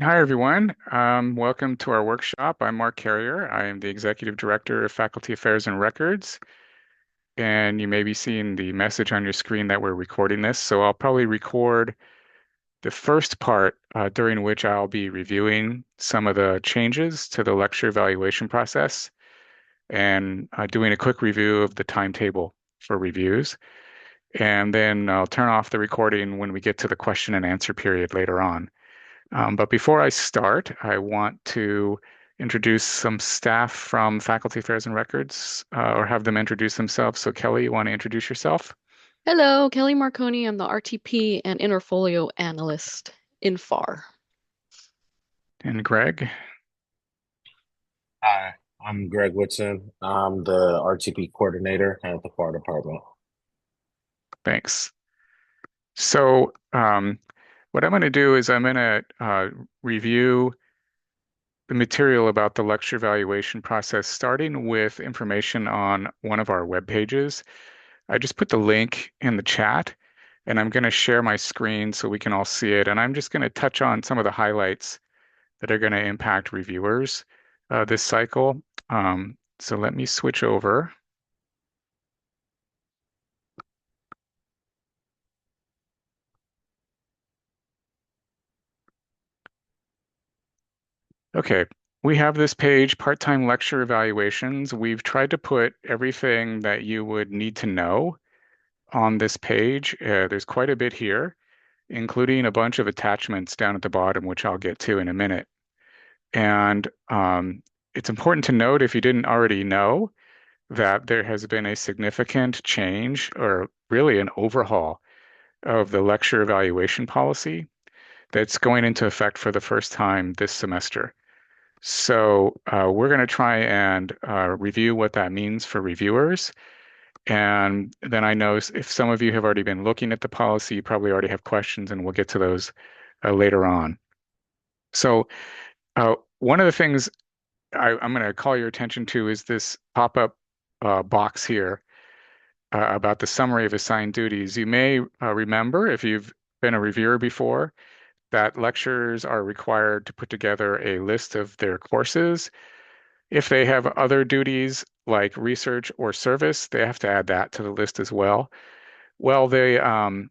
Hi, everyone. Welcome to our workshop. I'm Mark Carrier. I am the Executive Director of Faculty Affairs and Records, and you may be seeing the message on your screen that we're recording this. So I'll probably record the first part during which I'll be reviewing some of the changes to the lecture evaluation process and doing a quick review of the timetable for reviews. And then I'll turn off the recording when we get to the question and answer period later on. But before I start, I want to introduce some staff from Faculty Affairs and Records, or have them introduce themselves. So Kelly, you want to introduce yourself? Hello, Kelly Marconi. I'm the RTP and Interfolio Analyst in FAR. And Greg? Hi, I'm Greg Whitson. I'm the RTP coordinator at the fire department. Thanks. So what I'm going to do is I'm going to review the material about the lecture evaluation process, starting with information on one of our web pages. I just put the link in the chat, and I'm going to share my screen so we can all see it. And I'm just going to touch on some of the highlights that are going to impact reviewers this cycle. So let me switch over. Okay, we have this page, part-time lecture evaluations. We've tried to put everything that you would need to know on this page. There's quite a bit here, including a bunch of attachments down at the bottom, which I'll get to in a minute. And it's important to note, if you didn't already know, that there has been a significant change, or really an overhaul, of the lecture evaluation policy that's going into effect for the first time this semester. So we're going to try and review what that means for reviewers. And then I know if some of you have already been looking at the policy, you probably already have questions, and we'll get to those later on. So one of the things I'm going to call your attention to is this pop-up box here about the summary of assigned duties. You may remember, if you've been a reviewer before, that lecturers are required to put together a list of their courses. If they have other duties like research or service, they have to add that to the list as well. Well, the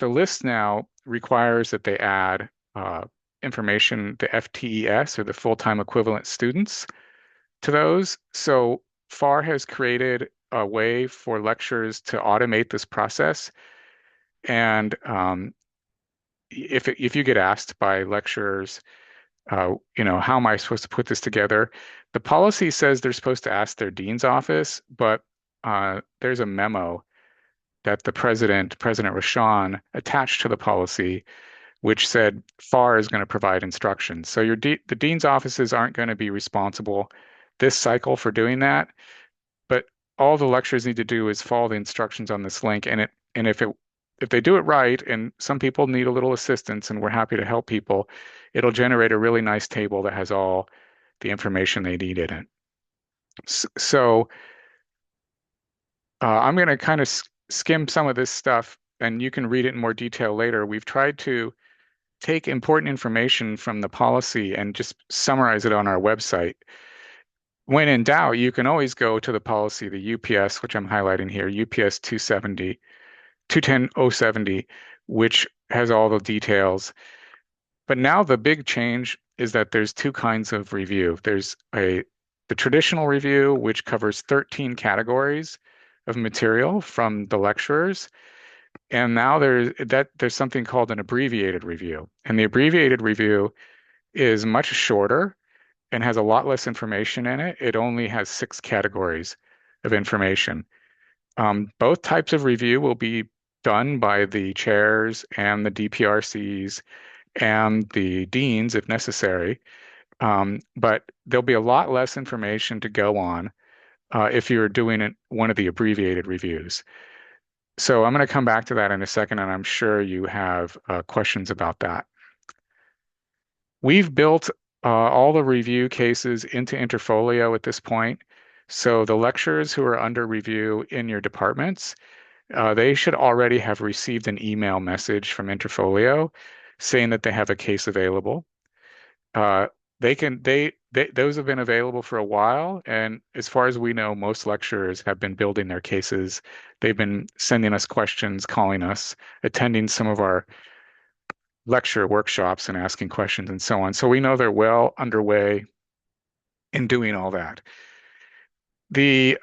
list now requires that they add information, the FTES, or the full-time equivalent students, to those. So FAR has created a way for lecturers to automate this process. And if you get asked by lecturers, how am I supposed to put this together? The policy says they're supposed to ask their dean's office, but there's a memo that the President Rashan, attached to the policy, which said FAR is going to provide instructions. So the dean's offices aren't going to be responsible this cycle for doing that, but all the lecturers need to do is follow the instructions on this link, and if they do it right, and some people need a little assistance, and we're happy to help people, it'll generate a really nice table that has all the information they need in it. So I'm going to kind of skim some of this stuff, and you can read it in more detail later. We've tried to take important information from the policy and just summarize it on our website. When in doubt, you can always go to the policy, the UPS, which I'm highlighting here, UPS 210070, which has all the details. But now the big change is that there's two kinds of review. There's the traditional review, which covers 13 categories of material from the lecturers. And now there's something called an abbreviated review. And the abbreviated review is much shorter and has a lot less information in it. It only has 6 categories of information. Both types of review will be done by the chairs and the DPRCs and the deans if necessary. But there'll be a lot less information to go on if you're doing one of the abbreviated reviews. So I'm going to come back to that in a second, and I'm sure you have questions about that. We've built all the review cases into Interfolio at this point. So the lecturers who are under review in your departments, they should already have received an email message from Interfolio saying that they have a case available. Uh, those have been available for a while, and as far as we know, most lecturers have been building their cases. They've been sending us questions, calling us, attending some of our lecture workshops and asking questions and so on. So we know they're well underway in doing all that. The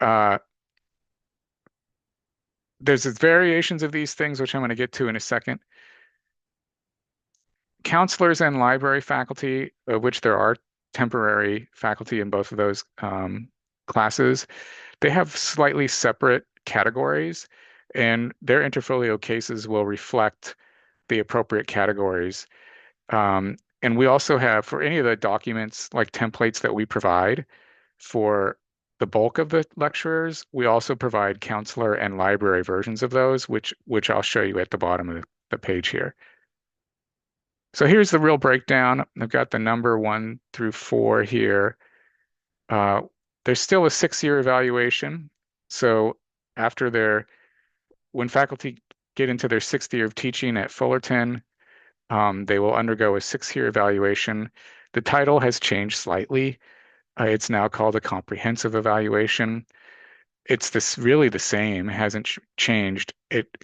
There's variations of these things, which I'm going to get to in a second. Counselors and library faculty, of which there are temporary faculty in both of those classes, they have slightly separate categories, and their interfolio cases will reflect the appropriate categories. And we also have, for any of the documents like templates that we provide for the bulk of the lecturers, we also provide counselor and library versions of those, which I'll show you at the bottom of the page here. So here's the real breakdown. I've got the number 1 through 4 here. Uh, there's still a 6-year evaluation. So after when faculty get into their 6th year of teaching at Fullerton, they will undergo a 6-year evaluation. The title has changed slightly. It's now called a comprehensive evaluation. It's this really the same, hasn't changed.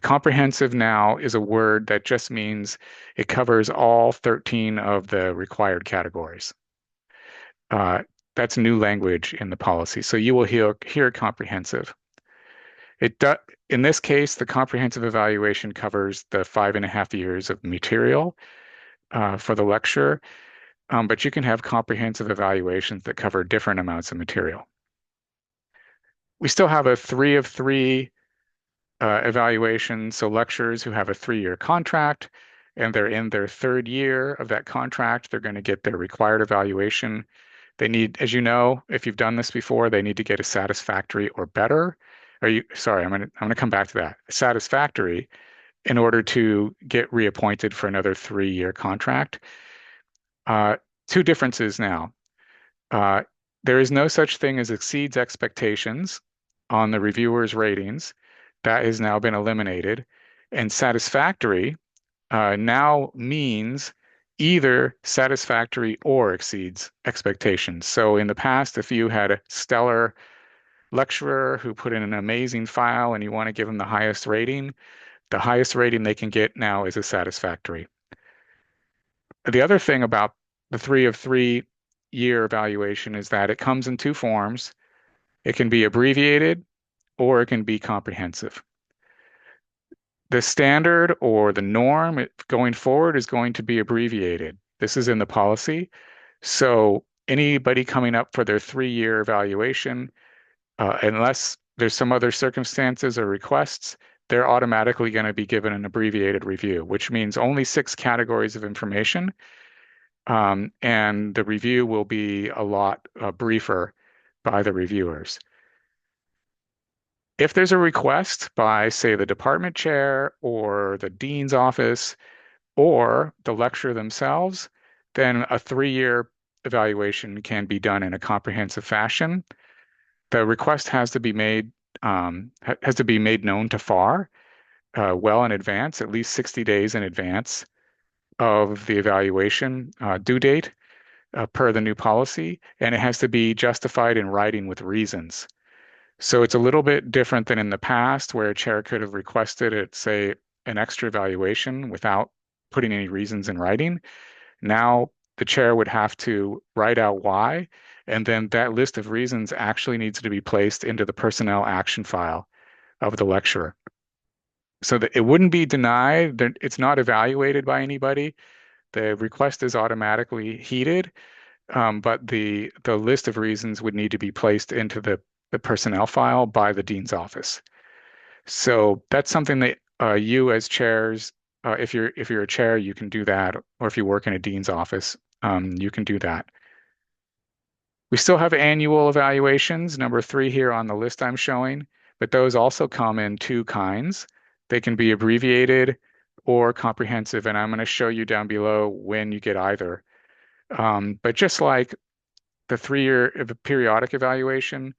Comprehensive now is a word that just means it covers all 13 of the required categories. Uh, that's new language in the policy. So you will hear comprehensive. It do, in this case, the comprehensive evaluation covers the 5.5 years of material for the lecture, but you can have comprehensive evaluations that cover different amounts of material. We still have a 3 of 3 evaluation. So lecturers who have a 3-year contract and they're in their 3rd year of that contract, they're going to get their required evaluation. They need, as you know, if you've done this before, they need to get a satisfactory or better. Sorry, I'm gonna come back to that. Satisfactory in order to get reappointed for another 3-year contract. Uh, Two differences now. Uh, there is no such thing as exceeds expectations on the reviewer's ratings. That has now been eliminated. And satisfactory now means either satisfactory or exceeds expectations. So in the past, if you had a stellar lecturer who put in an amazing file and you want to give them the highest rating they can get now is a satisfactory. The other thing about the 3 of 3 year evaluation is that it comes in 2 forms. It can be abbreviated or it can be comprehensive. The standard or the norm going forward is going to be abbreviated. This is in the policy. So anybody coming up for their 3-year evaluation, unless there's some other circumstances or requests, they're automatically going to be given an abbreviated review, which means only 6 categories of information. And the review will be a lot briefer by the reviewers. If there's a request by, say, the department chair or the dean's office or the lecturer themselves, then a 3-year evaluation can be done in a comprehensive fashion. The request has to be made known to FAR well in advance, at least 60 days in advance of the evaluation due date per the new policy, and it has to be justified in writing with reasons. So it's a little bit different than in the past where a chair could have requested it, say, an extra evaluation without putting any reasons in writing. Now the chair would have to write out why, and then that list of reasons actually needs to be placed into the personnel action file of the lecturer. So that it wouldn't be denied, it's not evaluated by anybody. The request is automatically heeded, but the list of reasons would need to be placed into the personnel file by the dean's office. So that's something that you as chairs, if you're a chair, you can do that, or if you work in a dean's office, you can do that. We still have annual evaluations, number 3 here on the list I'm showing, but those also come in 2 kinds. They can be abbreviated or comprehensive, and I'm going to show you down below when you get either. But just like the 3-year periodic evaluation,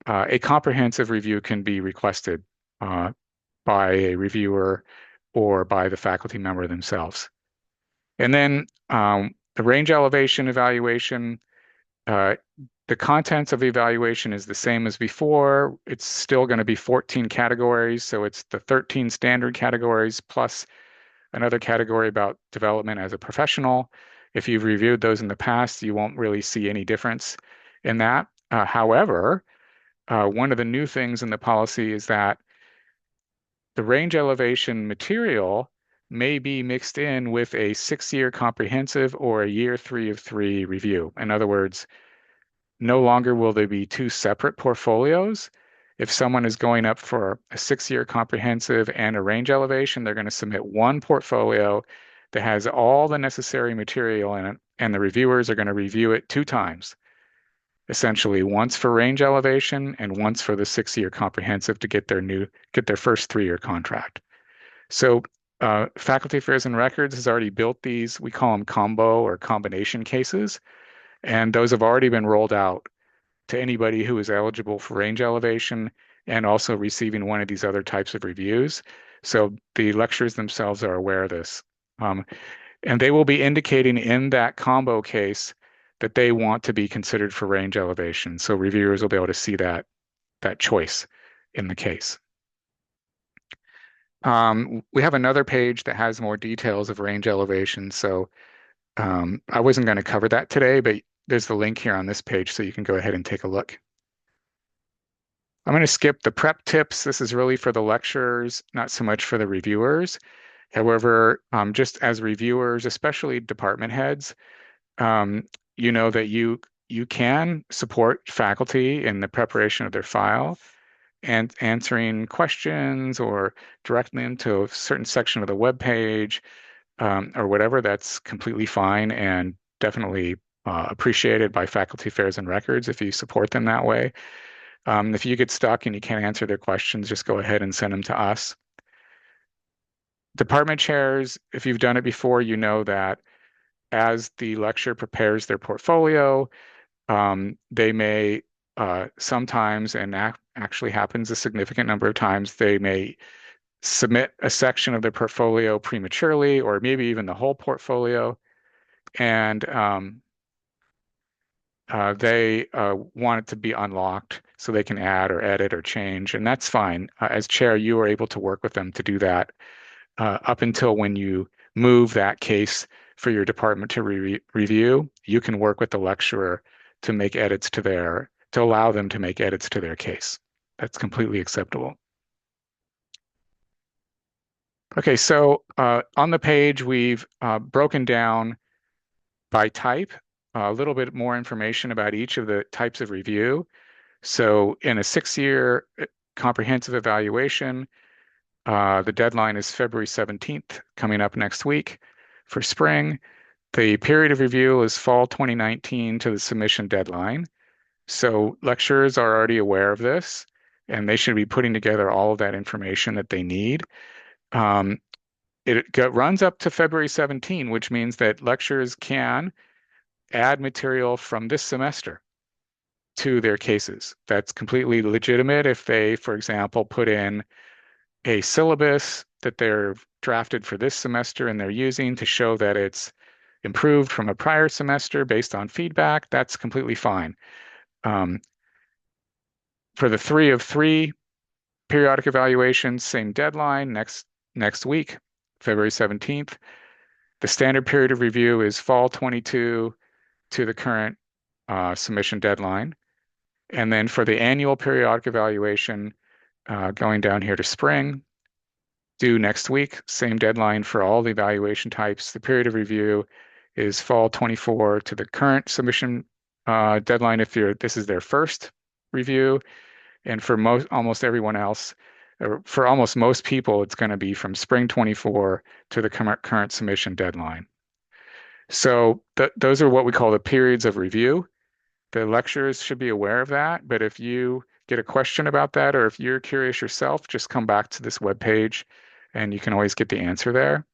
a comprehensive review can be requested by a reviewer or by the faculty member themselves. And then The range elevation evaluation, uh, the contents of the evaluation is the same as before. It's still going to be 14 categories. So it's the 13 standard categories plus another category about development as a professional. If you've reviewed those in the past, you won't really see any difference in that. However, one of the new things in the policy is that the range elevation material may be mixed in with a 6-year comprehensive or a year 3 of 3 review. In other words, no longer will there be two separate portfolios. If someone is going up for a 6-year comprehensive and a range elevation, they're going to submit one portfolio that has all the necessary material in it, and the reviewers are going to review it 2 times, essentially once for range elevation and once for the 6-year comprehensive to get their first 3-year contract. So Faculty Affairs and Records has already built these, we call them combo or combination cases, and those have already been rolled out to anybody who is eligible for range elevation and also receiving one of these other types of reviews. So the lecturers themselves are aware of this. And they will be indicating in that combo case that they want to be considered for range elevation. So reviewers will be able to see that choice in the case. We have another page that has more details of range elevation. So I wasn't going to cover that today, but there's the link here on this page so you can go ahead and take a look. I'm going to skip the prep tips. This is really for the lecturers, not so much for the reviewers. However, just as reviewers, especially department heads, you know that you can support faculty in the preparation of their file and answering questions or directing them to a certain section of the web page or whatever. That's completely fine and definitely appreciated by Faculty Affairs and Records if you support them that way. If you get stuck and you can't answer their questions, just go ahead and send them to us. Department chairs, if you've done it before, you know that as the lecturer prepares their portfolio, they may sometimes, and actually happens a significant number of times, they may submit a section of their portfolio prematurely or maybe even the whole portfolio. And they want it to be unlocked so they can add or edit or change, and that's fine. As chair, you are able to work with them to do that up until when you move that case for your department to review. You can work with the lecturer to make edits to allow them to make edits to their case. That's completely acceptable. Okay, so on the page, we've broken down by type a little bit more information about each of the types of review. So in a 6-year comprehensive evaluation, the deadline is February 17th, coming up next week. For spring, the period of review is fall 2019 to the submission deadline. So lecturers are already aware of this, and they should be putting together all of that information that they need. It runs up to February 17, which means that lecturers can add material from this semester to their cases. That's completely legitimate if they, for example, put in a syllabus that they're drafted for this semester and they're using to show that it's improved from a prior semester based on feedback. That's completely fine. For the 3 of 3 periodic evaluations, same deadline next week, February 17th. The standard period of review is fall 22 to the current submission deadline. And then for the annual periodic evaluation, going down here to spring, due next week, same deadline for all the evaluation types. The period of review is fall 24 to the current submission deadline if this is their first review. And for almost everyone else, or for almost most people, it's going to be from spring 24 to the current submission deadline. So those are what we call the periods of review. The lecturers should be aware of that, but if you get a question about that, or if you're curious yourself, just come back to this webpage and you can always get the answer there.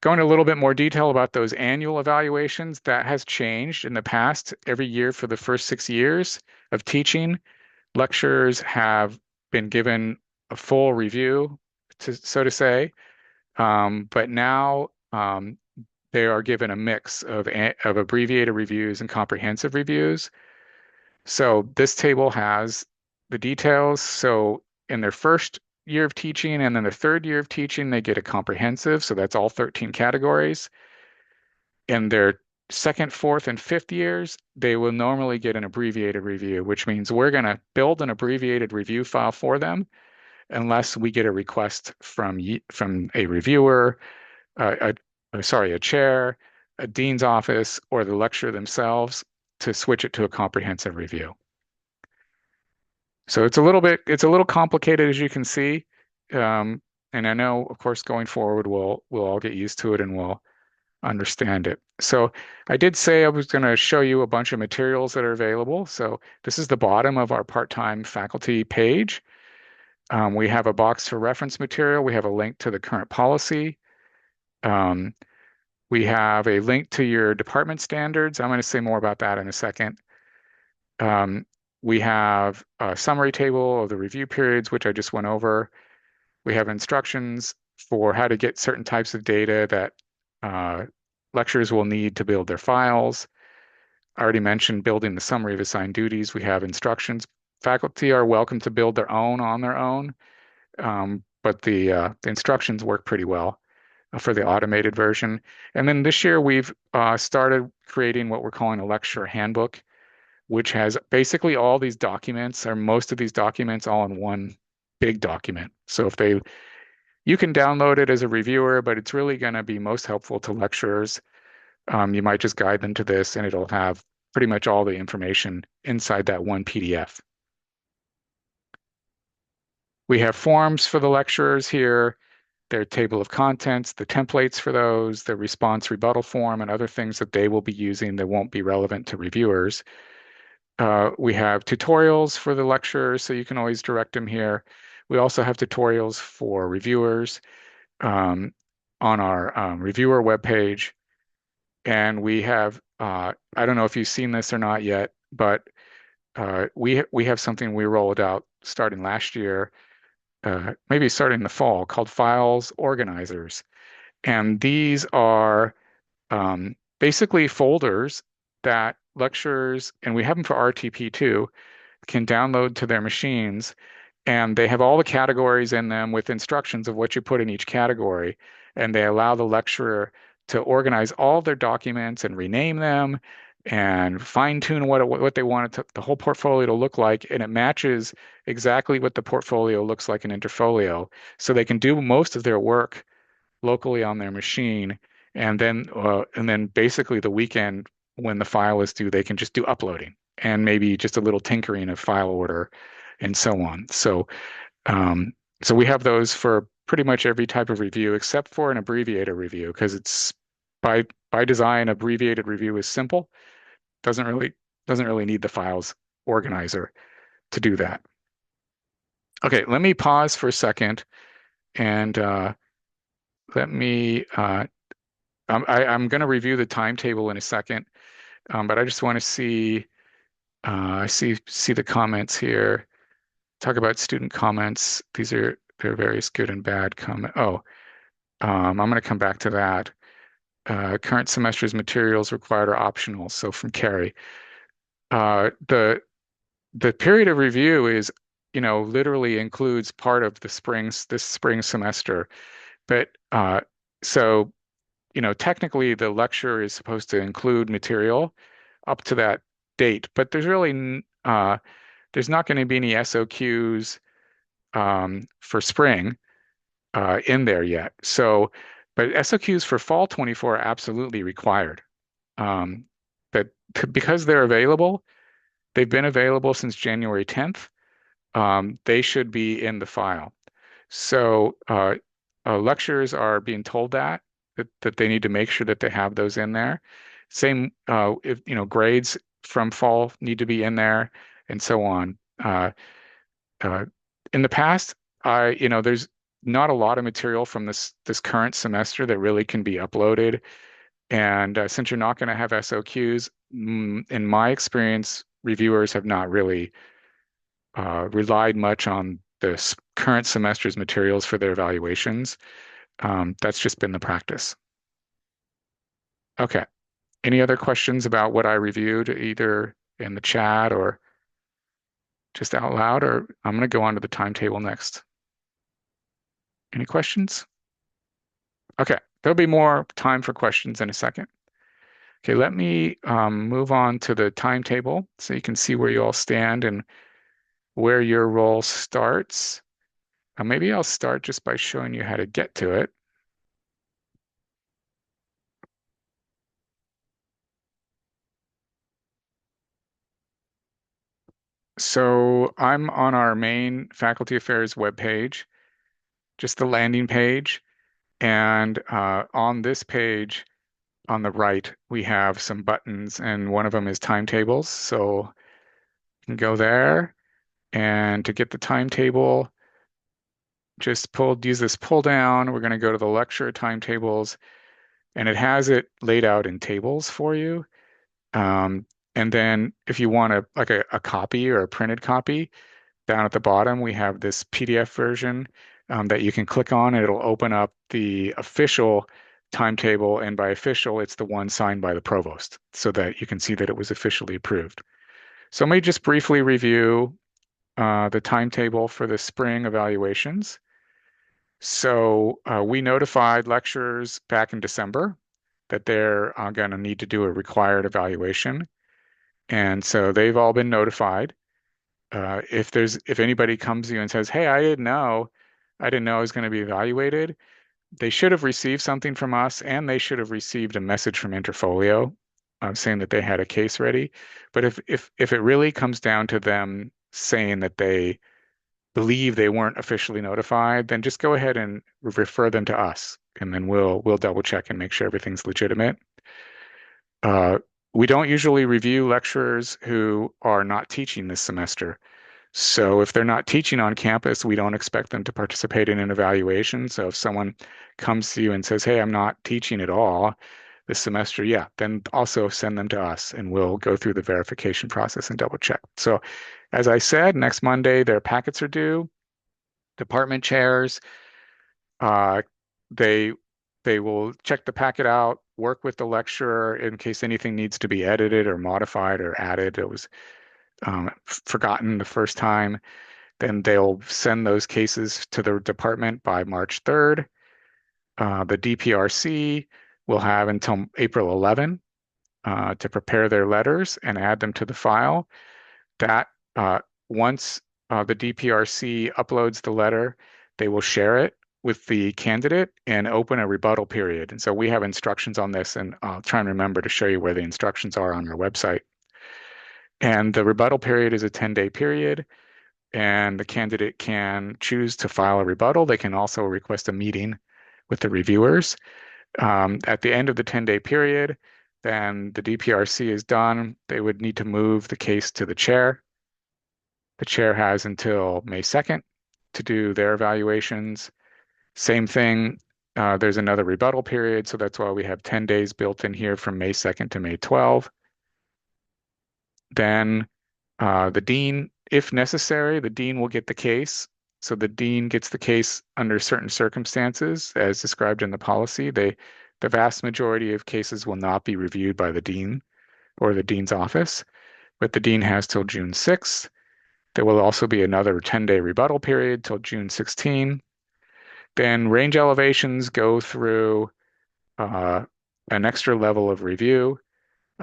Going a little bit more detail about those annual evaluations, that has changed in the past. Every year for the first 6 years of teaching, lecturers have been given a full review, so to say, but now they are given a mix of abbreviated reviews and comprehensive reviews. So this table has the details. So in their first year of teaching and then the third year of teaching, they get a comprehensive. So that's all 13 categories. In their second, fourth, and fifth years, they will normally get an abbreviated review, which means we're going to build an abbreviated review file for them unless we get a request from a reviewer, a chair, a dean's office, or the lecturer themselves to switch it to a comprehensive review. So it's a little complicated as you can see. And I know, of course, going forward, we'll all get used to it and we'll understand it. So I did say I was going to show you a bunch of materials that are available. So this is the bottom of our part-time faculty page. We have a box for reference material. We have a link to the current policy. Um, we have a link to your department standards. I'm going to say more about that in a second. Um, we have a summary table of the review periods, which I just went over. We have instructions for how to get certain types of data that lecturers will need to build their files. I already mentioned building the summary of assigned duties. We have instructions. Faculty are welcome to build their own on their own, but the instructions work pretty well for the automated version. And then this year we've started creating what we're calling a lecture handbook, which has basically all these documents, or most of these documents, all in one big document. So you can download it as a reviewer, but it's really going to be most helpful to lecturers. You might just guide them to this, and it'll have pretty much all the information inside that one PDF. We have forms for the lecturers here, their table of contents, the templates for those, the response rebuttal form, and other things that they will be using that won't be relevant to reviewers. We have tutorials for the lecturers, so you can always direct them here. We also have tutorials for reviewers on our reviewer webpage. And we have, I don't know if you've seen this or not yet, but we have something we rolled out starting last year, maybe starting in the fall, called Files Organizers. And these are basically folders that lecturers, and we have them for RTP too, can download to their machines. And they have all the categories in them with instructions of what you put in each category. And they allow the lecturer to organize all of their documents and rename them and fine tune what they want the whole portfolio to look like. And it matches exactly what the portfolio looks like in Interfolio. So they can do most of their work locally on their machine. And then basically the weekend when the file is due, they can just do uploading and maybe just a little tinkering of file order and so on. So we have those for pretty much every type of review except for an abbreviated review because it's by design, abbreviated review is simple. Doesn't really need the files organizer to do that. Okay, let me pause for a second and let me I'm going to review the timetable in a second, but I just want to see see the comments here. Talk about student comments. There are various good and bad comment. Oh, I'm going to come back to that. Current semester's materials required are optional. So from Carrie, the period of review is, literally includes part of this spring semester. But so, technically the lecture is supposed to include material up to that date, but there's not going to be any SOQs for spring in there yet. So, but SOQs for fall 24 are absolutely required. Um, but because they're available, they've been available since January 10th. They should be in the file. So lecturers are being told that they need to make sure that they have those in there. Same, if grades from fall need to be in there, and so on. Uh, in the past, there's not a lot of material from this current semester that really can be uploaded. And since you're not going to have SOQs, in my experience, reviewers have not really relied much on the current semester's materials for their evaluations. That's just been the practice. Okay. Any other questions about what I reviewed, either in the chat or just out loud? Or I'm going to go on to the timetable next. Any questions? Okay. There'll be more time for questions in a second. Okay, let me move on to the timetable so you can see where you all stand and where your role starts. Maybe I'll start just by showing you how to get to it. So I'm on our main Faculty Affairs webpage, just the landing page. And on this page, on the right, we have some buttons, and one of them is timetables. So you can go there, and to get the timetable, just use this pull down. We're going to go to the lecture timetables, and it has it laid out in tables for you. And then if you want a copy or a printed copy, down at the bottom, we have this PDF version that you can click on, and it'll open up the official timetable. And by official, it's the one signed by the provost, so that you can see that it was officially approved. So let me just briefly review the timetable for the spring evaluations. So we notified lecturers back in December that they're going to need to do a required evaluation. And so they've all been notified. If anybody comes to you and says, "Hey, I didn't know I was going to be evaluated," they should have received something from us, and they should have received a message from Interfolio saying that they had a case ready. But if it really comes down to them saying that they believe they weren't officially notified, then just go ahead and refer them to us, and then we'll double check and make sure everything's legitimate. Uh, we don't usually review lecturers who are not teaching this semester. So if they're not teaching on campus, we don't expect them to participate in an evaluation. So if someone comes to you and says, "Hey, I'm not teaching at all this semester," yeah, then also send them to us, and we'll go through the verification process and double check. So as I said, next Monday, their packets are due. Department chairs, uh, they they will check the packet out, work with the lecturer in case anything needs to be edited or modified or added. It was forgotten the first time. Then they'll send those cases to the department by March 3rd. The DPRC will have until April 11 to prepare their letters and add them to the file. That once the DPRC uploads the letter, they will share it with the candidate and open a rebuttal period. And so we have instructions on this, and I'll try and remember to show you where the instructions are on our website. And the rebuttal period is a 10-day period, and the candidate can choose to file a rebuttal. They can also request a meeting with the reviewers. At the end of the 10-day period, then the DPRC is done. They would need to move the case to the chair. The chair has until May 2nd to do their evaluations. Same thing, there's another rebuttal period, so that's why we have 10 days built in here from May 2nd to May 12th. Then the dean, if necessary, the dean will get the case. So the dean gets the case under certain circumstances, as described in the policy. The vast majority of cases will not be reviewed by the dean or the dean's office, but the dean has till June 6th. There will also be another 10-day rebuttal period till June 16. Then range elevations go through an extra level of review.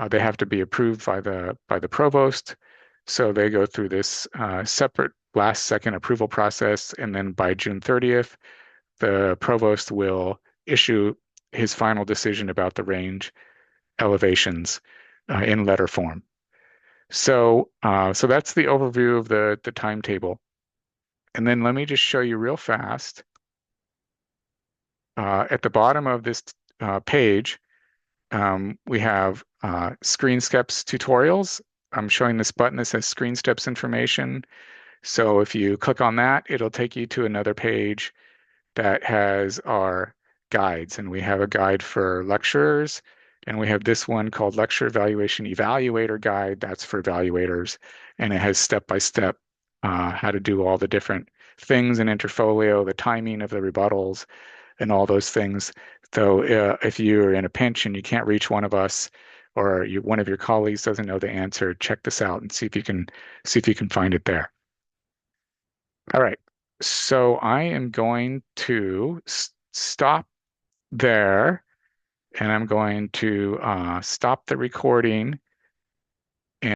They have to be approved by the provost. So they go through this separate last second approval process. And then by June 30th, the provost will issue his final decision about the range elevations in letter form. So that's the overview of the timetable. And then let me just show you real fast. At the bottom of this page, we have screen steps tutorials. I'm showing this button that says screen steps information. So if you click on that, it'll take you to another page that has our guides. And we have a guide for lecturers, and we have this one called Lecture Evaluation Evaluator Guide. That's for evaluators. And it has step-by-step how to do all the different things in Interfolio, the timing of the rebuttals, and all those things. Though, if you're in a pinch and you can't reach one of us, or one of your colleagues doesn't know the answer, check this out and see if you can find it there. All right. So I am going to stop there, and I'm going to stop the recording